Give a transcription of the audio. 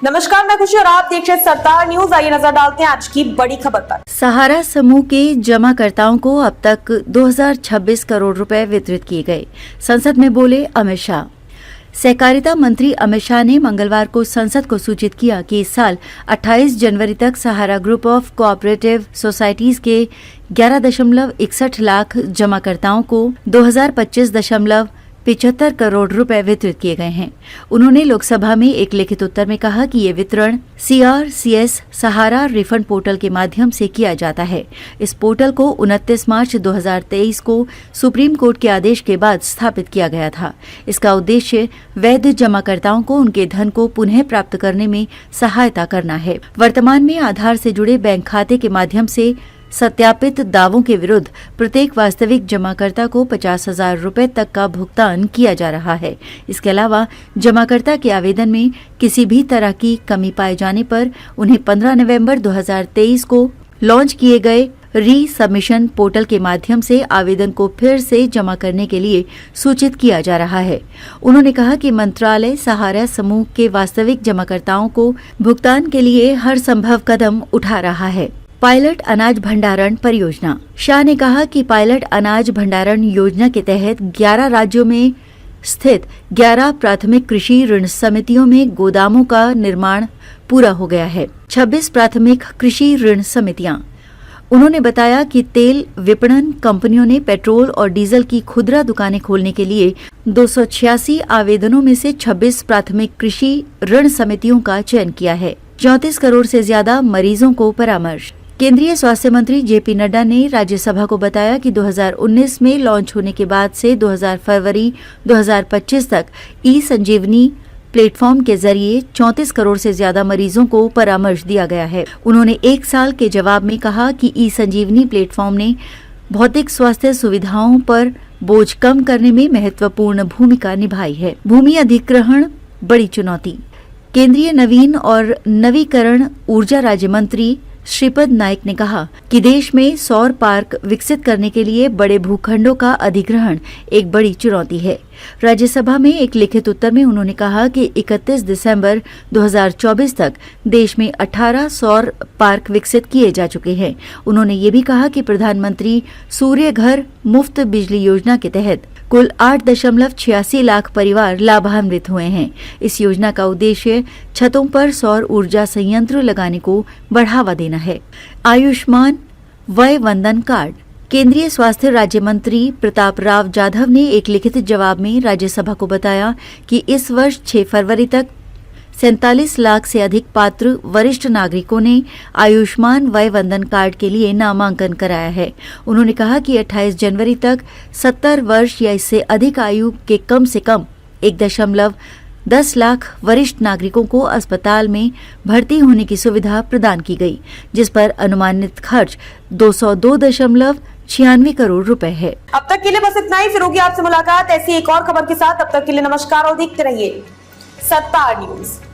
नमस्कार, मैं खुशी और आप देख रहे हैं सत्तार न्यूज। आइए नजर डालते हैं आज की बड़ी खबर पर। सहारा समूह के जमाकर्ताओं को अब तक 2026 करोड़ रुपए वितरित किए गए। संसद में बोले अमित शाह। सहकारिता मंत्री अमित शाह ने मंगलवार को संसद को सूचित किया कि इस साल 28 जनवरी तक सहारा ग्रुप ऑफ कोऑपरेटिव सोसाइटीज के 11.61 लाख जमाकर्ताओं को 2025.75 करोड़ रुपए वितरित किए गए हैं। उन्होंने लोकसभा में एक लिखित उत्तर में कहा कि ये वितरण CRCS सहारा रिफंड पोर्टल के माध्यम से किया जाता है। इस पोर्टल को 29 मार्च 2023 को सुप्रीम कोर्ट के आदेश के बाद स्थापित किया गया था। इसका उद्देश्य वैध जमाकर्ताओं को उनके धन को पुनः प्राप्त करने में सहायता करना है। वर्तमान में आधार से जुड़े बैंक खाते के माध्यम से सत्यापित दावों के विरुद्ध प्रत्येक वास्तविक जमाकर्ता को 50,000 रुपए तक का भुगतान किया जा रहा है। इसके अलावा जमाकर्ता के आवेदन में किसी भी तरह की कमी पाए जाने पर उन्हें 15 नवंबर 2023 को लॉन्च किए गए री-सबमिशन पोर्टल के माध्यम से आवेदन को फिर से जमा करने के लिए सूचित किया जा रहा है। उन्होंने कहा कि मंत्रालय सहारा समूह के वास्तविक जमाकर्ताओं को भुगतान के लिए हर संभव कदम उठा रहा है। पायलट अनाज भंडारण परियोजना। शाह ने कहा कि पायलट अनाज भंडारण योजना के तहत 11 राज्यों में स्थित 11 प्राथमिक कृषि ऋण समितियों में गोदामों का निर्माण पूरा हो गया है। 26 प्राथमिक कृषि ऋण समितियां। उन्होंने बताया कि तेल विपणन कंपनियों ने पेट्रोल और डीजल की खुदरा दुकानें खोलने के लिए 286 आवेदनों में से 26 प्राथमिक कृषि ऋण समितियों का चयन किया है। 34 करोड़ से ज्यादा मरीजों को परामर्श। केंद्रीय स्वास्थ्य मंत्री JP नड्डा ने राज्यसभा को बताया कि 2019 में लॉन्च होने के बाद से 2000 फरवरी 2025 तक ई-संजीवनी प्लेटफॉर्म के जरिए 34 करोड़ से ज्यादा मरीजों को परामर्श दिया गया है। उन्होंने एक साल के जवाब में कहा कि ई-संजीवनी प्लेटफॉर्म ने भौतिक स्वास्थ्य सुविधाओं पर बोझ कम करने में महत्वपूर्ण भूमिका निभाई है। भूमि अधिग्रहण बड़ी चुनौती। केंद्रीय नवीन और नवीकरण ऊर्जा राज्य मंत्री श्रीपद नाइक ने कहा कि देश में सौर पार्क विकसित करने के लिए बड़े भूखंडों का अधिग्रहण एक बड़ी चुनौती है। राज्यसभा में एक लिखित उत्तर में उन्होंने कहा कि 31 दिसंबर 2024 तक देश में 18 सौर पार्क विकसित किए जा चुके हैं। उन्होंने ये भी कहा कि प्रधानमंत्री सूर्य घर मुफ्त बिजली योजना के तहत कुल 8.86 लाख परिवार लाभान्वित हुए हैं। इस योजना का उद्देश्य छतों पर सौर ऊर्जा संयंत्र लगाने को बढ़ावा देना है। आयुष्मान वय वंदन कार्ड। केंद्रीय स्वास्थ्य राज्य मंत्री प्रताप राव जाधव ने एक लिखित जवाब में राज्यसभा को बताया कि इस वर्ष 6 फरवरी तक 47 लाख से अधिक पात्र वरिष्ठ नागरिकों ने आयुष्मान वय वंदन कार्ड के लिए नामांकन कराया है। उन्होंने कहा कि 28 जनवरी तक 70 वर्ष या इससे अधिक आयु के कम से कम 1.10 लाख वरिष्ठ नागरिकों को अस्पताल में भर्ती होने की सुविधा प्रदान की गई, जिस पर अनुमानित खर्च 202.96 करोड़ रुपए है। अब तक के लिए बस इतना ही। फिर होगी आपसे मुलाकात ऐसी एक और खबर के साथ। अब तक के लिए नमस्कार और देखते रहिए सत्तार न्यूज।